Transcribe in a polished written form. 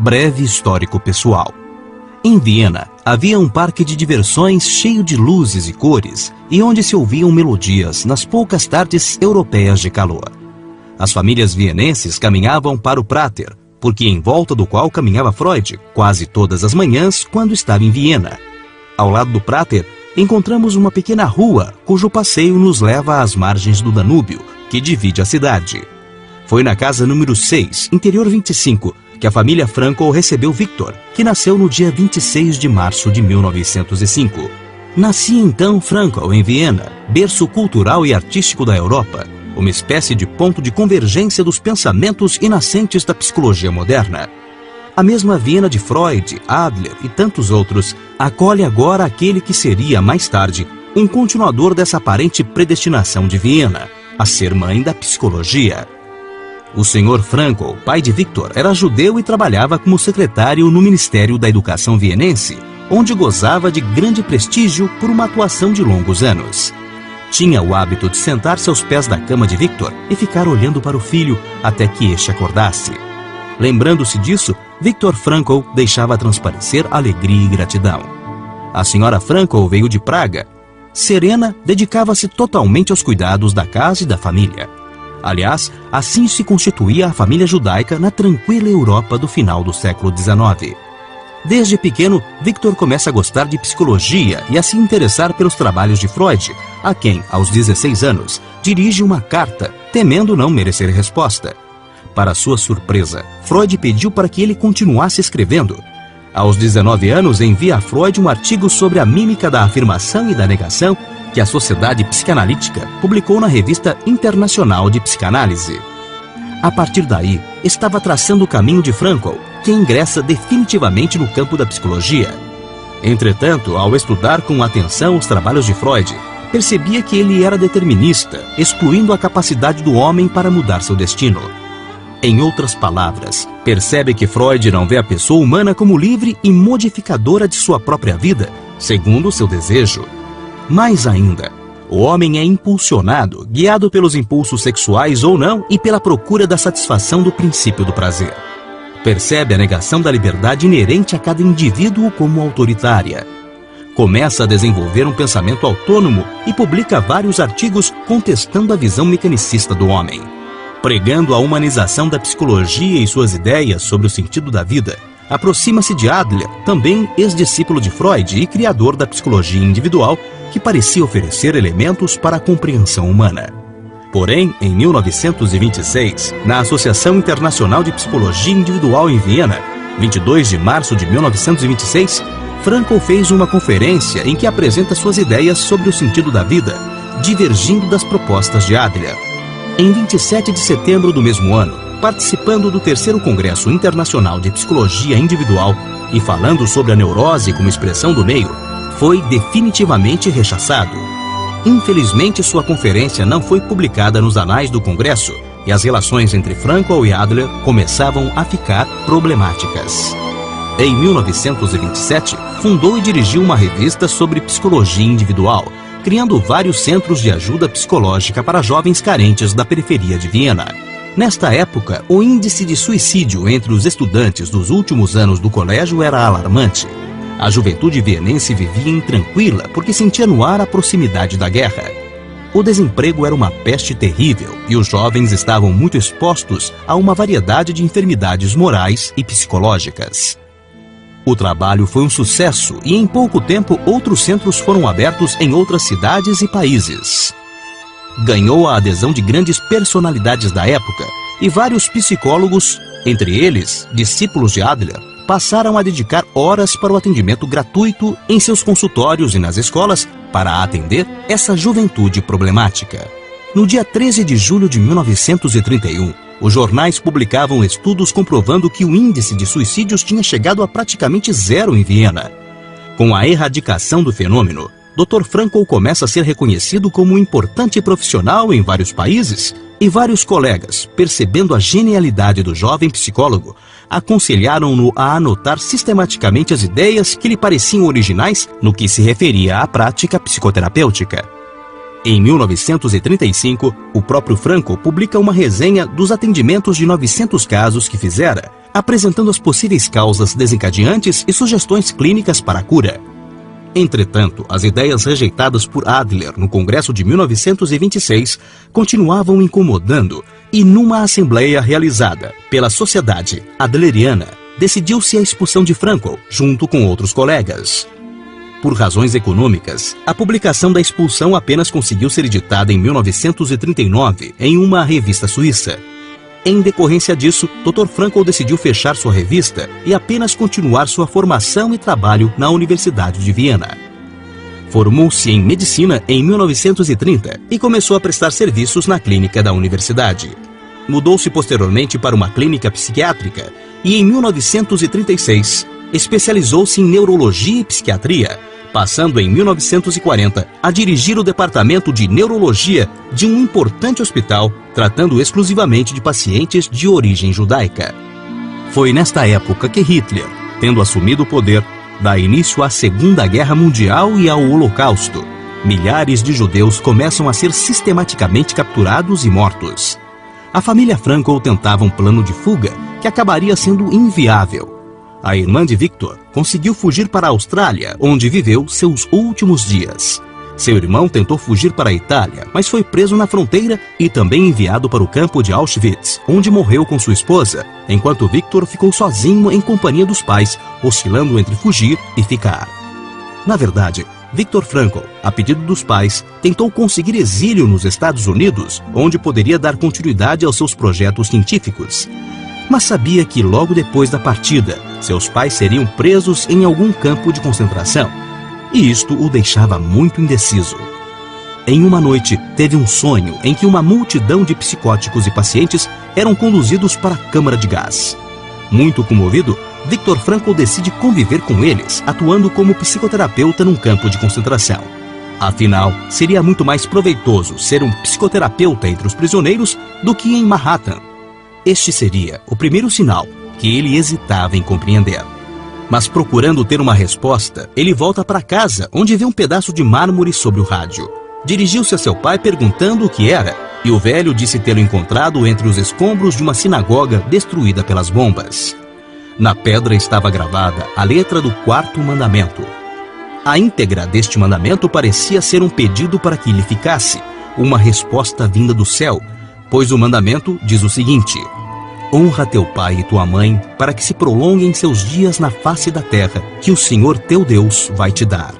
Breve histórico pessoal. Em Viena, havia um parque de diversões cheio de luzes e cores e onde se ouviam melodias nas poucas tardes europeias de calor. As famílias vienenses caminhavam para o Prater, porque em volta do qual caminhava Freud quase todas as manhãs quando estava em Viena. Ao lado do Prater, encontramos uma pequena rua cujo passeio nos leva às margens do Danúbio, que divide a cidade. Foi na casa número 6, interior 25, que a família Frankl recebeu Victor, que nasceu no dia 26 de março de 1905. Nascia então Frankl em Viena, berço cultural e artístico da Europa, uma espécie de ponto de convergência dos pensamentos inascentes da psicologia moderna. A mesma Viena de Freud, Adler e tantos outros acolhe agora aquele que seria, mais tarde, um continuador dessa aparente predestinação de Viena, a ser mãe da psicologia. O Sr. Frankl, pai de Victor, era judeu e trabalhava como secretário no Ministério da Educação vienense, onde gozava de grande prestígio por uma atuação de longos anos. Tinha o hábito de sentar-se aos pés da cama de Victor e ficar olhando para o filho até que este acordasse. Lembrando-se disso, Victor Frankl deixava transparecer alegria e gratidão. A senhora Frankl veio de Praga. Serena dedicava-se totalmente aos cuidados da casa e da família. Aliás, assim se constituía a família judaica na tranquila Europa do final do século XIX. Desde pequeno, Victor começa a gostar de psicologia e a se interessar pelos trabalhos de Freud, a quem, aos 16 anos, dirige uma carta, temendo não merecer resposta. Para sua surpresa, Freud pediu para que ele continuasse escrevendo. Aos 19 anos, envia a Freud um artigo sobre a mímica da afirmação e da negação que a Sociedade Psicanalítica publicou na Revista Internacional de Psicanálise. A partir daí, estava traçando o caminho de Frankl, que ingressa definitivamente no campo da psicologia. Entretanto, ao estudar com atenção os trabalhos de Freud, percebia que ele era determinista, excluindo a capacidade do homem para mudar seu destino. Em outras palavras, percebe que Freud não vê a pessoa humana como livre e modificadora de sua própria vida, segundo o seu desejo. Mais ainda, o homem é impulsionado, guiado pelos impulsos sexuais ou não e pela procura da satisfação do princípio do prazer. Percebe a negação da liberdade inerente a cada indivíduo como autoritária. Começa a desenvolver um pensamento autônomo e publica vários artigos contestando a visão mecanicista do homem. Pregando a humanização da psicologia e suas ideias sobre o sentido da vida, aproxima-se de Adler, também ex-discípulo de Freud e criador da psicologia individual, que parecia oferecer elementos para a compreensão humana. Porém, em 1926, na Associação Internacional de Psicologia Individual em Viena, 22 de março de 1926, Frankl fez uma conferência em que apresenta suas ideias sobre o sentido da vida, divergindo das propostas de Adler. Em 27 de setembro do mesmo ano, participando do 3º Congresso Internacional de Psicologia Individual e falando sobre a neurose como expressão do meio, foi definitivamente rechaçado. Infelizmente, sua conferência não foi publicada nos anais do Congresso e as relações entre Frankl e Adler começavam a ficar problemáticas. Em 1927, fundou e dirigiu uma revista sobre psicologia individual, criando vários centros de ajuda psicológica para jovens carentes da periferia de Viena. Nesta época, o índice de suicídio entre os estudantes dos últimos anos do colégio era alarmante. A juventude vienense vivia intranquila porque sentia no ar a proximidade da guerra. O desemprego era uma peste terrível e os jovens estavam muito expostos a uma variedade de enfermidades morais e psicológicas. O trabalho foi um sucesso e em pouco tempo outros centros foram abertos em outras cidades e países. Ganhou a adesão de grandes personalidades da época e vários psicólogos, entre eles discípulos de Adler, passaram a dedicar horas para o atendimento gratuito em seus consultórios e nas escolas para atender essa juventude problemática. No dia 13 de julho de 1931, os jornais publicavam estudos comprovando que o índice de suicídios tinha chegado a praticamente zero em Viena. Com a erradicação do fenômeno, Dr. Frankl começa a ser reconhecido como um importante profissional em vários países e vários colegas, percebendo a genialidade do jovem psicólogo, aconselharam-no a anotar sistematicamente as ideias que lhe pareciam originais no que se referia à prática psicoterapêutica. Em 1935, o próprio Frankl publica uma resenha dos atendimentos de 900 casos que fizera, apresentando as possíveis causas desencadeantes e sugestões clínicas para a cura. Entretanto, as ideias rejeitadas por Adler no Congresso de 1926 continuavam incomodando e, numa assembleia realizada pela Sociedade Adleriana, decidiu-se a expulsão de Frankl, junto com outros colegas. Por razões econômicas, a publicação da expulsão apenas conseguiu ser editada em 1939 em uma revista suíça. Em decorrência disso, Dr. Frankl decidiu fechar sua revista e apenas continuar sua formação e trabalho na Universidade de Viena. Formou-se em medicina em 1930 e começou a prestar serviços na clínica da universidade. Mudou-se posteriormente para uma clínica psiquiátrica e, em 1936, especializou-se em neurologia e psiquiatria, passando em 1940 a dirigir o departamento de neurologia de um importante hospital, tratando exclusivamente de pacientes de origem judaica. Foi nesta época que Hitler, tendo assumido o poder, dá início à Segunda Guerra Mundial e ao Holocausto. Milhares de judeus começam a ser sistematicamente capturados e mortos. A família Frankl tentava um plano de fuga que acabaria sendo inviável. A irmã de Victor conseguiu fugir para a Austrália, onde viveu seus últimos dias. Seu irmão tentou fugir para a Itália, mas foi preso na fronteira e também enviado para o campo de Auschwitz, onde morreu com sua esposa, enquanto Victor ficou sozinho em companhia dos pais, oscilando entre fugir e ficar. Na verdade, Viktor Frankl, a pedido dos pais, tentou conseguir exílio nos Estados Unidos, onde poderia dar continuidade aos seus projetos científicos. Mas sabia que logo depois da partida, seus pais seriam presos em algum campo de concentração. E isto o deixava muito indeciso. Em uma noite, teve um sonho em que uma multidão de psicóticos e pacientes eram conduzidos para a câmara de gás. Muito comovido, Viktor Frankl decide conviver com eles, atuando como psicoterapeuta num campo de concentração. Afinal, seria muito mais proveitoso ser um psicoterapeuta entre os prisioneiros do que em Manhattan. Este seria o primeiro sinal que ele hesitava em compreender. Mas procurando ter uma resposta, ele volta para casa, onde vê um pedaço de mármore sobre o rádio. Dirigiu-se a seu pai perguntando o que era, e o velho disse tê-lo encontrado entre os escombros de uma sinagoga destruída pelas bombas. Na pedra estava gravada a letra do 4º mandamento. A íntegra deste mandamento parecia ser um pedido para que lhe ficasse, uma resposta vinda do céu, pois o mandamento diz o seguinte: honra teu pai e tua mãe, para que se prolonguem seus dias na face da terra, que o Senhor teu Deus vai te dar.